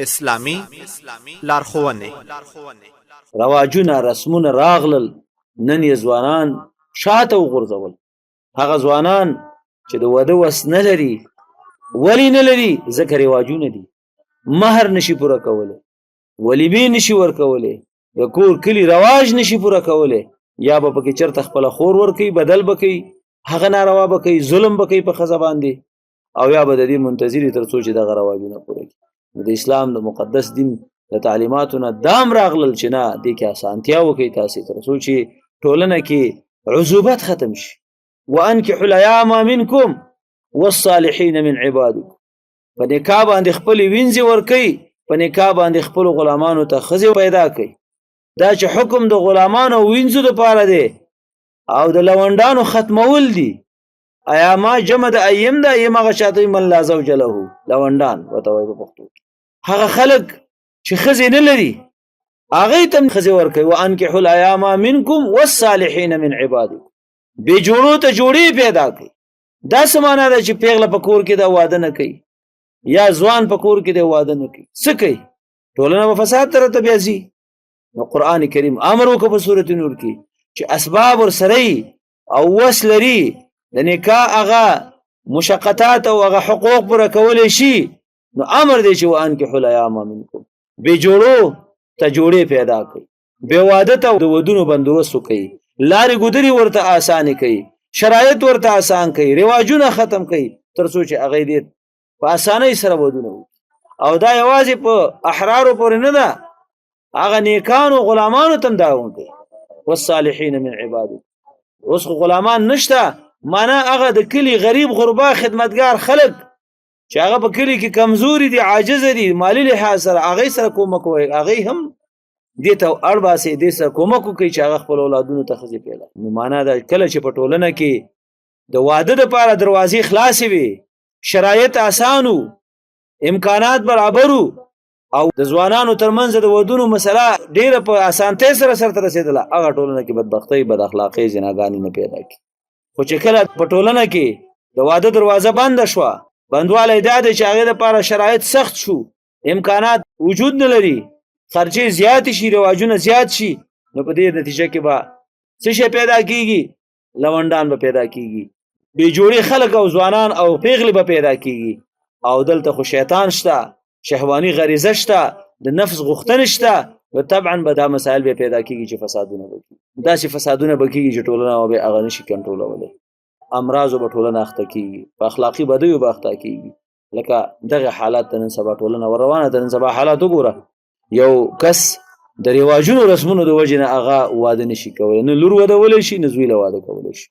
اسلامی لارښوونې رواجونه رسمونه راغلل، نن یې ځوانان شاته وغورځول. هغه ځوانان چې د واده وس نه لري، ولې نه لري؟ ځکه رواجونه دي. مهر نشي پوره کولی، ولیمې نشي ورکولی، د کور کلي رواج نشي پوره کولی، یا به پکې چرته خپله خور ورکوي، بدل به کوي، هغه ناروا به کوي، ظلم به کوي په ښځه باندې، او یا به د دې منتظرې تر څو چې دغه رواجونه پوره کړي. د اسلام د مقدس دین د تعلیماتو نه دام راغلل چې نه، دې کې اسانتیا وکړئ تاسې تر څو چې ټولنه کې عزوبت ختم شي. وانکحوا الایام منکم والصالحین من عبادکم، په نکاح باندې خپلې وینځې ورکوي، په نکاح باندې خپلو غلامانو ته ښځې پیدا کوي. دا چې حکم د غلامانو او وینځو دپاره دی او د لونډانو ختمول دي. ایاما جمع د ایم ده، ایم هغه چاته من لا زوج له، لونډان ورته وایي په پښتو کې. هغه خلک چې ښځې نه لري هغوی ته ښځې ورکوي. وانکحوا الایام منکم والصالحین من عبادکم، بې جوړو ته جوړې پیدا کوي. دا څه معنا ده چې پیغله په کور کې د واده نه کوي، یا ځوان په کور کې د واده نه کوي؟ څه کوي؟ ټولنه به فساد طرف ته بیا ځي. نو قرآن کریم امر وکړه په سورة نور کې چې اسباب ورسره او وس لري د نکاح هغه مشقتات او هغه حقوق پوره کولی شي، نو امر دی چې وانکحوا الایام منکم، بې جوړو ته جوړې پیدا کوي، بې واده ته د ودونو بندوبست وکوي، لارې ګودرې ورته اسانې کوي، شرایط ورته اسان کوي، رواجونه ختم کوي، تر څو چې هغوی دې په اسانۍ سره ودونه وکړي. او دا یوازې په احرارو پورې نه ده، هغه نیکانو غلامانو ته هم دا کوي. والصالحین من عبادکم، اوس خو غلامان نشته، معنا هغه د کلي غریب غربا خدمتګار خلک چې هغه په کلي کې کمزوري دي، عاجزه دي، مالی لحاظ سره هغوی سره کومک وایي، هغوی هم دې ته اړ باسي، دې سره کومک وکړي چې هغه خپل اولادونو ته ښځې پیدا. نو معنا دا کله چې په ټولنه کې د واده دپاره دروازې خلاصې وي، شرایط اسانو، امکانات برابرو، او د ځوانانو ترمنځ د ودونو مسله ډیره په اسانتۍ سره سرته رسېدله، هغه ټولنه کې بدبختۍ، بد اخلاقۍ، زناګانې نه پیدا کړي. خو چې کله په ټولنه کې د واده دروازه بنده شوه، بندوالی دا دی چې هغې دپاره شرایط سخت شو، امکانات وجود نه لري، خرچې زیاتې شي، رواجونه زیات شي، نو په دې نتیجه کې به څه شی پیدا کېږي؟ لونډان به پیدا کېږي، بې جوړې خلک او ځوانان او پیغلې به پیدا کېږي. او دلته خو شیطان شته، شهواني غریزه شته، د نفس غوښتنې شته، و طبعا به دا مسایل به پیدا کېږي چې فسادونه به کېږي. داسې فسادونه به کېږي چې ټولنه به هغه نشي کنټرولولی، امراضو به ټولنه اخته کېږي، په اخلاقي بدیو به اخته کېږي. لکه دغه حالات ته نن سبا ټولنه ورروانه ده. نن سبا حالات وګوره، یو کس د رواجونو رسمونو د وجې نه هغه واده نشي کولی، نه لور ودولی شي، نه زوی له واده کولی شي.